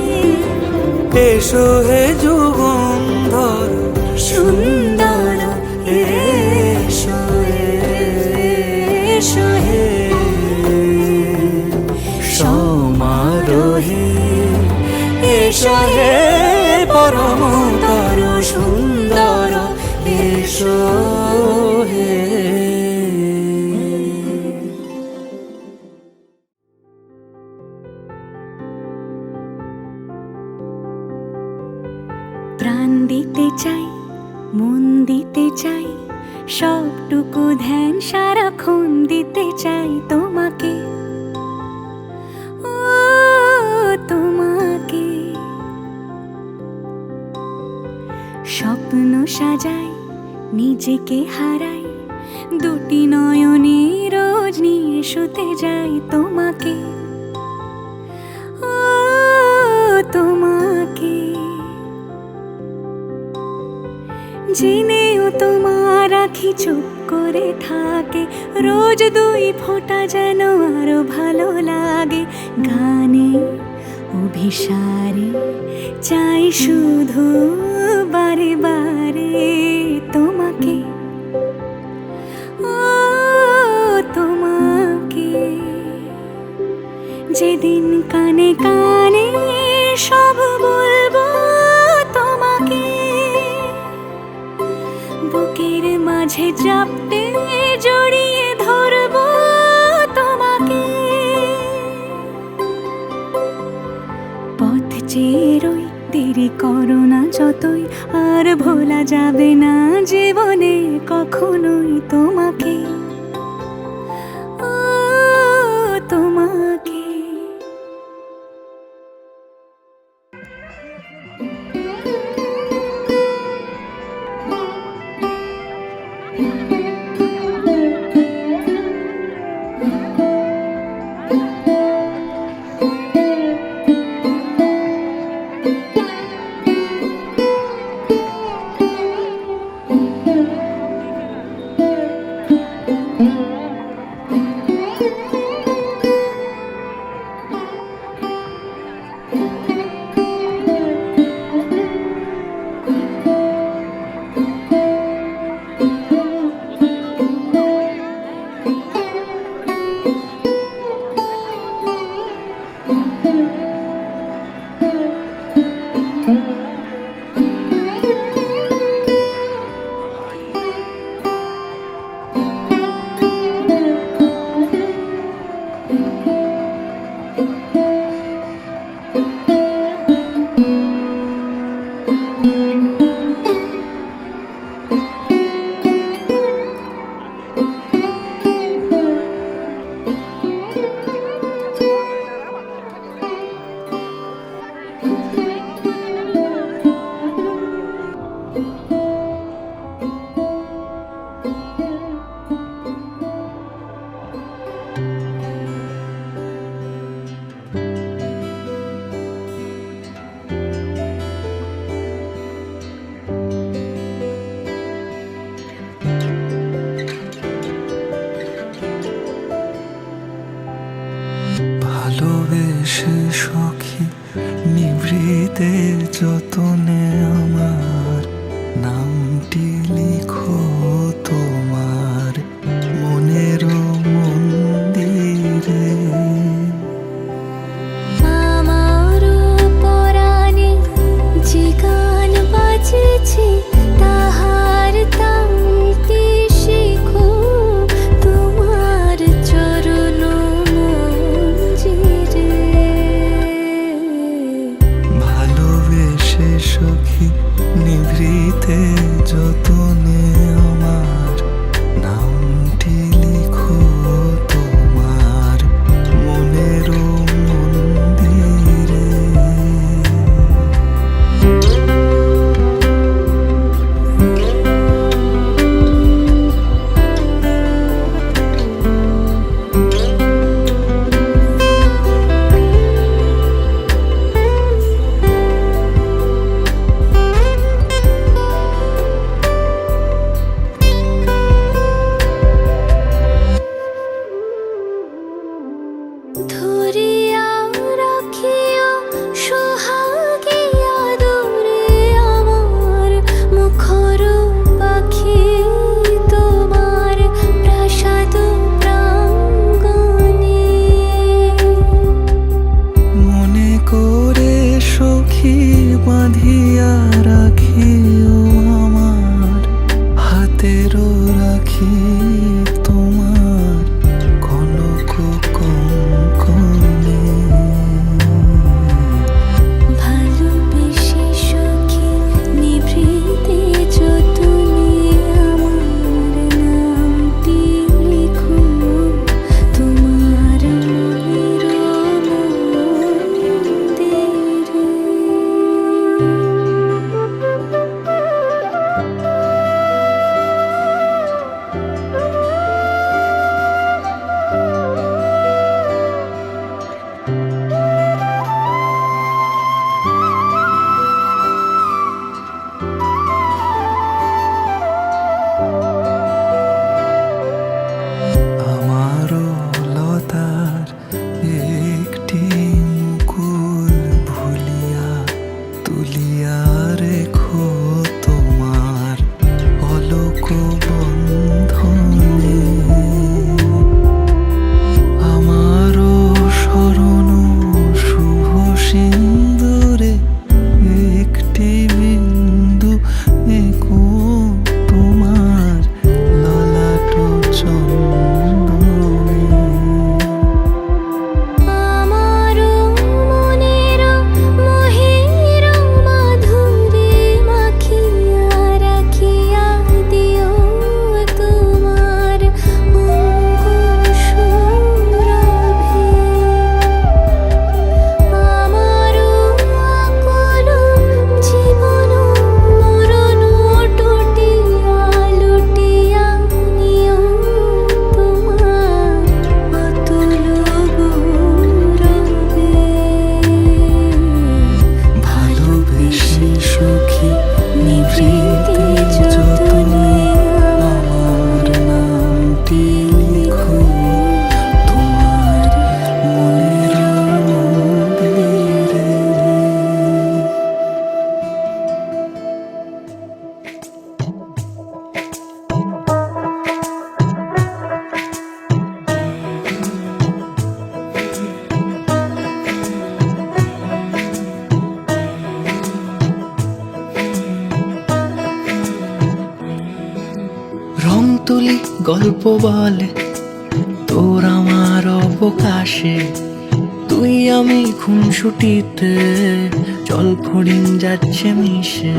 এসো হে যুগন্ধর সুন্দর এসো এসো হে। সমারোহে এসো হে পরমতর সুন্দর এসো হে। প্রাণ দিতে চাই, মন দিতে চাই, সবটুকু ধ্যান সারাক্ষণ দিতে চাই তোমাকে, ও তোমাকে। স্বপ্ন সাজাই, নিজেকে হারাই, দুটি নয়নে রোজ নিয়ে শুতে যাই তোমাকে, ও তোমাকে। জেনেও তোমার আখি চুপ করে থাকে, রোজ দুই ফোঁটা যেন আরো ভালো লাগে। গানে অভিসারে চাই শুধু বারে বারে তোমাকে, ও তোমাকে। যেদিন কানে কানে সব বলবো তোমাকে, বুকের মাঝে চাপতে জড়িয়ে ধরবো তোমাকে। পথ চেয়ে রই, দেরি করো না যতই, আর ভোলা যাবে না জীবনে কখনোই তোমাকে, ও তোমাকে। ভালোবেসে সখী নিভৃতে যতনে আমার নামটি লিখো তোমার মনের মন্দিরে। আমার পরাণে যে গান বাজেছে তাহার তালটি শিখো তোমার চরণ মঞ্জিরে। ভালোবেসে সখী নিভৃতে যতনে আমার নামটি লিখো তোমার মনের মন্দিরে। বাঁধিয়া রেখো তোমার অলোক বন্ধনে। আমারও স্মরণ শুভ সিন্দুরে একটি বিন্দু এঁকো তোমার ললাট চন্দনে। আমারও মনের মোহের মাধুরী মাখিয়া রাখিয়া দিও তোমার অঙ্গসুরভে। আমারও আকল জীবন মরণ টুটিয়া লুটিয়া নিও তোমার অতুল গৌরবে। ভালোবেসে সখী নিভৃতে যতনে আমার নামটি লিখো তোমার মনের মন্দিরে। রং তুলি গল্প বলে তোর আমার অবকাশে, তুই আমি খুনসুটিতে জল ফড়িং যাচ্ছে মিশে।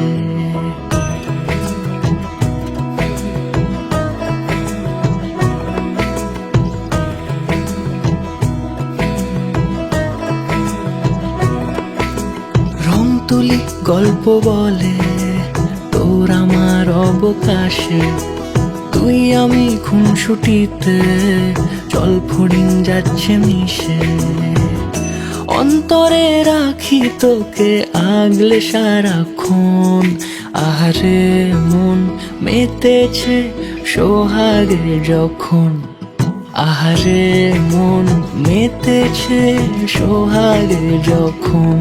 রং তুলি গল্প বলে তোর আমার অবকাশে, তুই আমি খুনসুটিতে জল ফড়িং যাচ্ছে মিশে। অন্তরে রাখি তোকে আগলে সারাক্ষণ, আহারে মন মেতেছে সোহাগে যখন। আহারে মন মেতেছে সোহাগে যখন।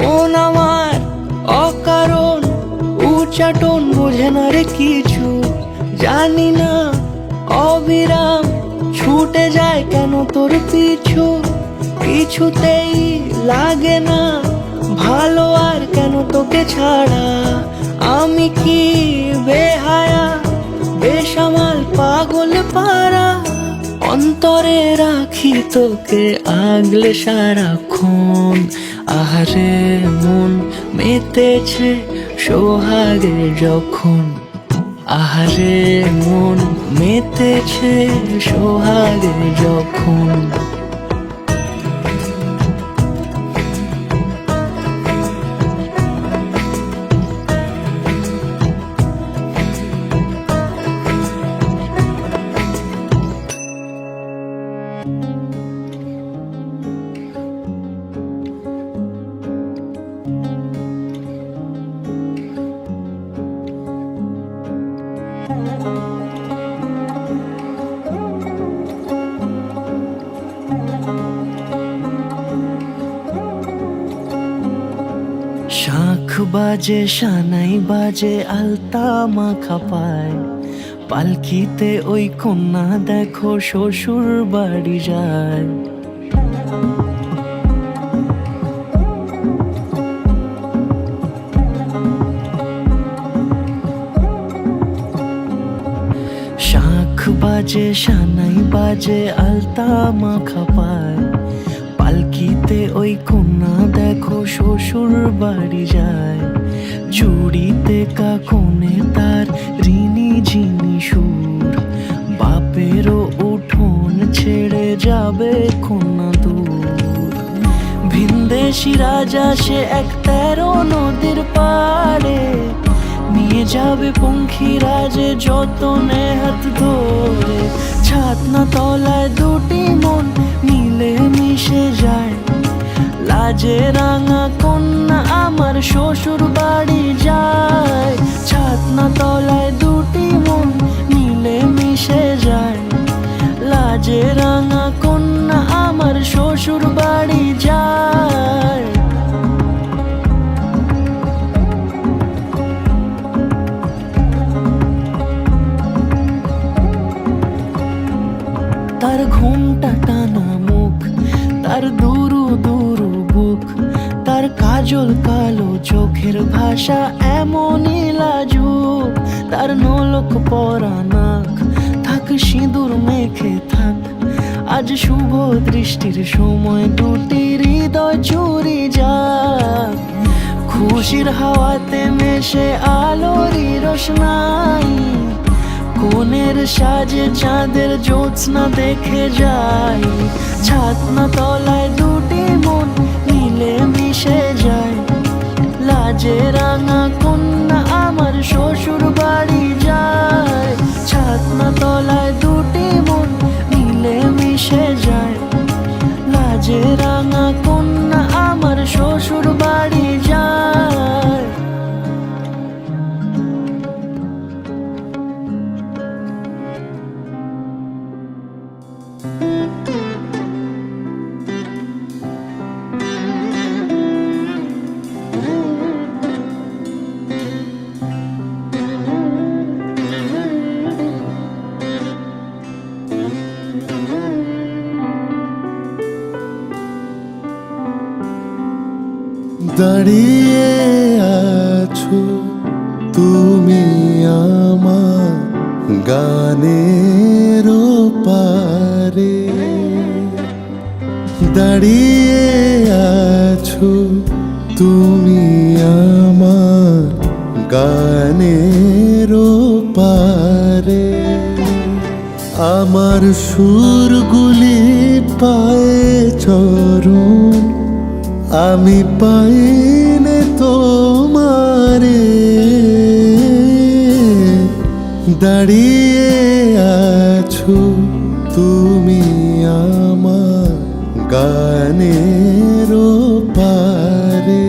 মন আমার অকারণ উচ্চাটন বোঝে না রে কিছু, জানি না অবিরাম ছুটে যায় কেন তোর পিছু। কিছুতেই লাগে না ভালো আর কেন তোকে ছাড়া। আমি কি বেহায়া বেসামাল পাগল পারা, অন্তরে রাখি তোকে আগলে সারাক্ষণ। আহারে মন মেতেছে সোহাগে যখন। আহারে মন মেতেছে সোহাগে যখন। শাঁখ বাজে সানাই বাজে আলতা মাখা পায়, পালকিতে ওই কন্যা দেখো শ্বশুর বাড়ি যায়। শাঁখ বাজে সানাই বাজে আলতা মাখা পায়, পালকিতে ওই কন্যা দেখো শ্বশুর বাড়ি যায়। চুড়িতে কাকনে তার ঋণী ঝিনি সুর, বাপেরও উঠোন ছেড়ে যাবে কন্যা দূর। ভিনদেশি রাজা সে এক 13 নদীর পাড়ে, নিয়ে নিয়ে যাবে পঙ্খিরাজে যতনে হাত ধরে, ছাতনা তলায় দুটি মন মিলে মিশে যায়। লাজে রাঙা কন্যা আমার শ্বশুর বাড়ি যায়, ছাতনা তলায় দুটি মন মিলে মিশে যায়। লাজে রাঙা কন্যা আমার শ্বশুর বাড়ি যায়। তার ঘোমটা টানা মুখ, তার দুরু দুরু বুক, তার কাজল কালো চোখের ভাষা এমনই লাজুক। তার নোলক পরা নাক, থাক সিঁদুর মেখে থাক। আজ শুভ দৃষ্টির সময় দুটি হৃদয় চুরি যাক। খুশির হাওয়াতে মেশে আলোরই রোশনাই, কোণের সাজে চাঁদের জ্যোৎস্না দেখে যাই। ছাতনা তলায় দুটি মন মিলে মিশে যায়। লাজে রাঙা কন্যা আমার শ্বশুর বাড়ি যায়, ছাতনা তলায় দুটি মন মিলে মিশে যায়। লাজে রাঙা কন্যা আমার শ্বশুর বাড়ি যায়। দাঁড়িয়ে আছো তুমি আমার গানের পারে, দাঁড়িয়ে আছো তুমি আমার গানের পারে। আমার সুরগুলি পায়ে চরণ, আমি পাইনে তোমারে। দাঁড়িয়ে আছো তুমি আমার গানের পারে।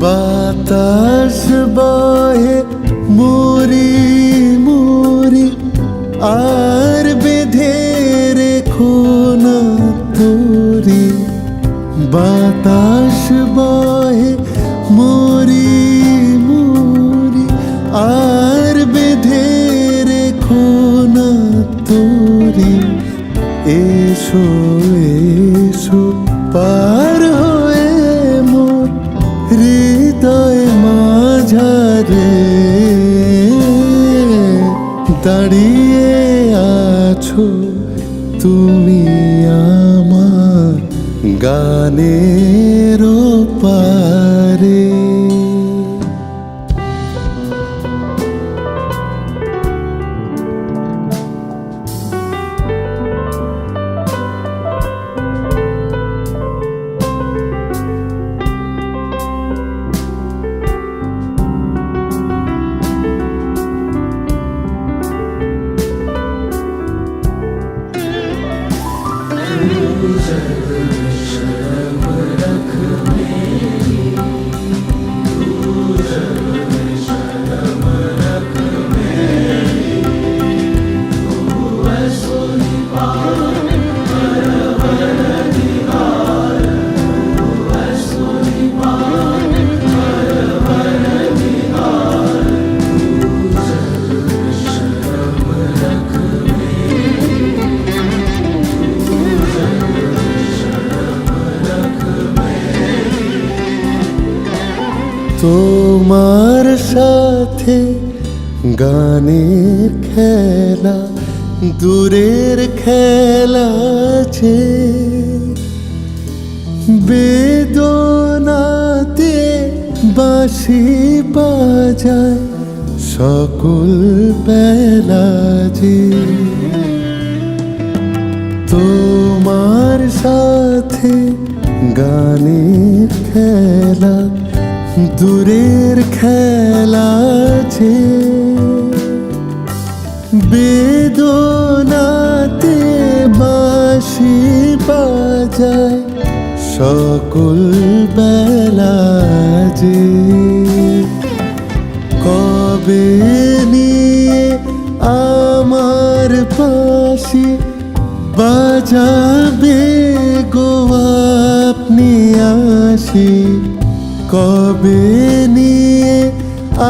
বাতাস বহে মরি মরি, আর বেঁধে রেখো না তোরে। বাতাস বহে মরি মরি, আর বেঁধে রেখো না তোরে। এসো এসো পার হয়ে মোর হৃদয় মাঝারে। দাঁড়িয়ে আছো তুমি আমার গানের পারে। তোমার সাথে গানের খেলা দূরের খেলা যে বেদনাতে বাঁশি বাজায় সকল বেলা যে তোমার সাথে গানের খেলা দূরের খেলা যে বেদনাতে বাঁশি বাজায় সকল বেলা যে কবে নিয়ে আমার পাশে বাজাবে গো আপনি আসি কবে নিয়ে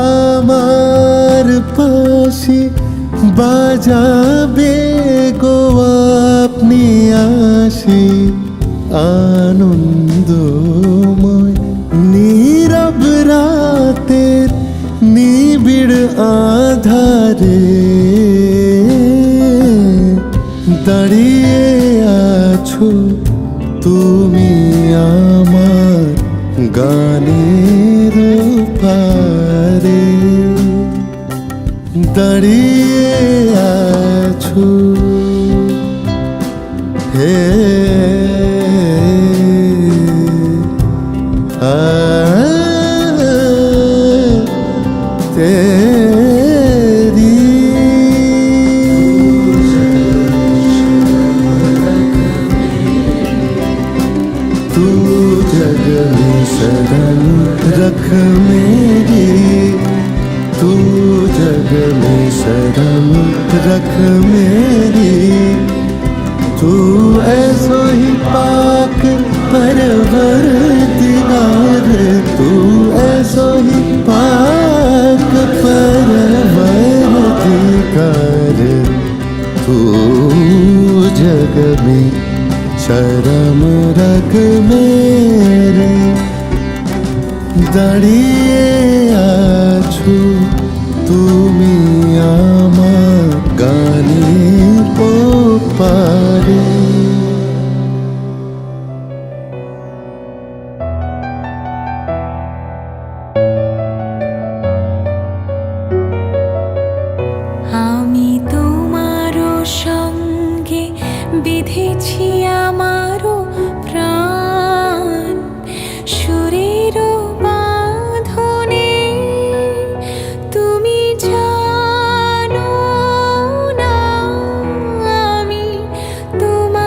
আমার পাশে বাজাবে গো আপনি আসি আনন্দময় নীরব রাতের নিবিড় আধারে দাঁড়িয়ে আছো তুমি আমার গানের পারে দাঁড়িয়ে আছো হে रख मेरी तू जग में शर्म रख मेरी तू ऐसो ही पाक परवरदिगार तू ऐसो ही पाक परवरदिगार तू जग में शर्म रख मेरी দাঁড়িয়ে আছো তুমি আমার গানের ওপারে আমি তোমারও সঙ্গে বেঁধেছি আমারও প্রাণ সুরেরও বাঁধনে তুমি জানো না আমি তোমার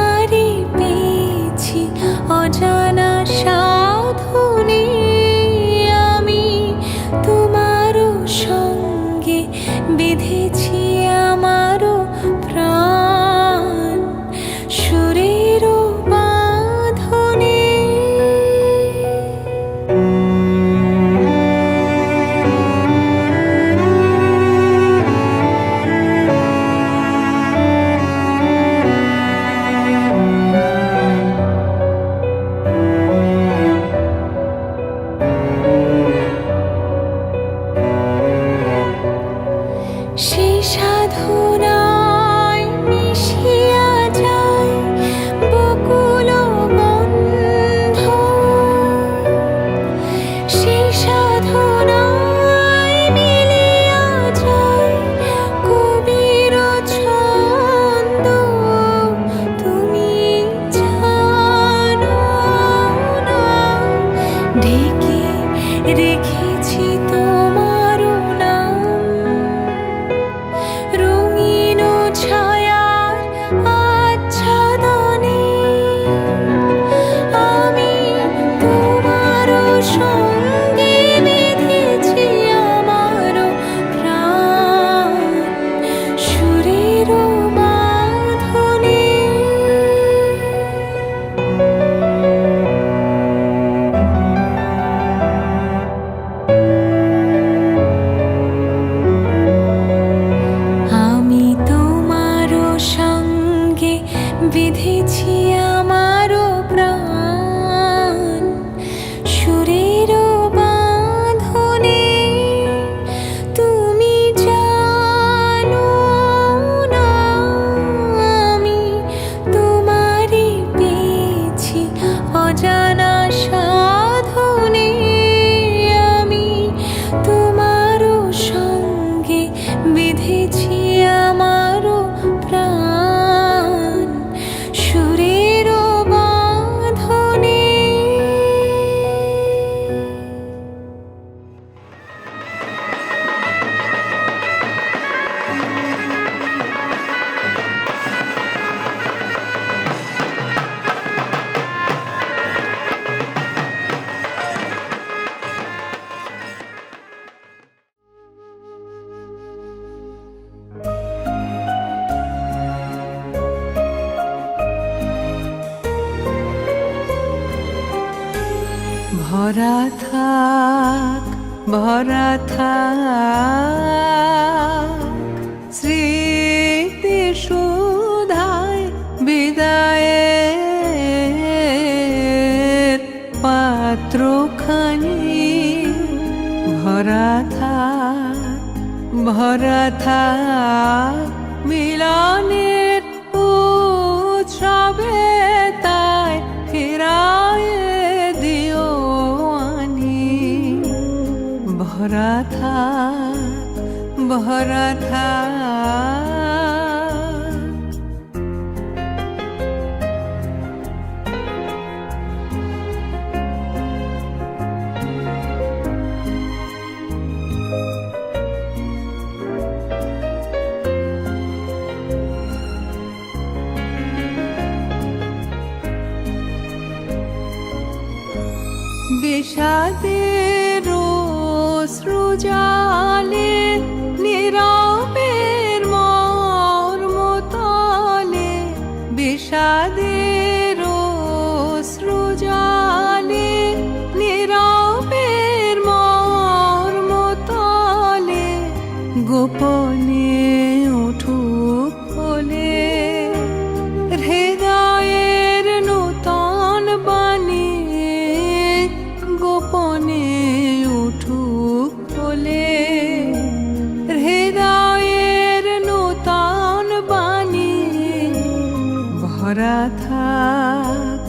ভরা থাক ভরা থাক স্মৃতি সুধায় বিদায়ের পাত্রখানি ভরা থাক মিলনের উৎসবে তাই ফিরায় দিও আনি ভরা থাক বিষাদের সৃজালে নীরবের মর্মতলে বিষাদের সৃজালে নীরবের মর্মতলে গোপনে উঠুক বলে হৃদয়ের নূতন বাণী গোপনে উঠুক বলে হৃদয়ের নূতন বাণী ভরা থাক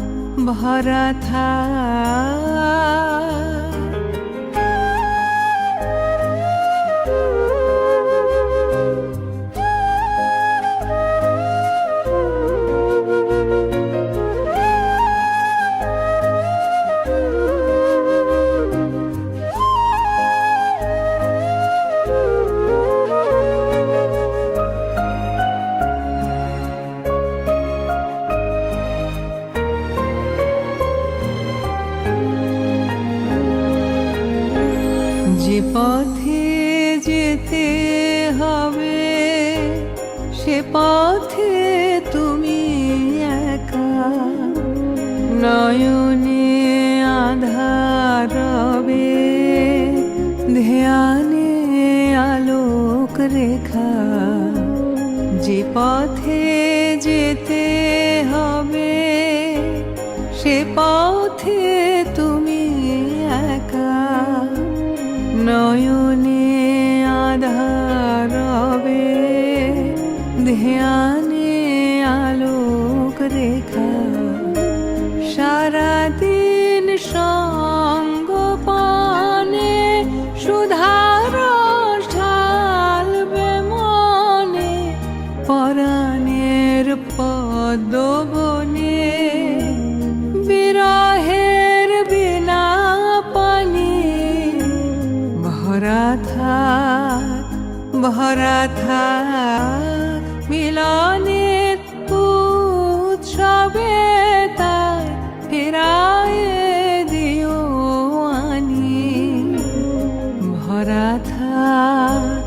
যে পথে যেতে হবে সে পথে তুমি একা নয়নে আধার রবে ধ্যানে আলোক রেখা যে পথে যেতে হবে সে পথে তুমি একা নয়নে আধার রবে ধ্যানে আলোক রেখা সারাদিন সঙ্গ পানে সুধার ঢালবে মনে পরাণের পদ্মবনে বিরহের বিনা পানি ভরা থাক মিলনের উৎসবে তাই ফিরায় দিও আনি ভরা থাক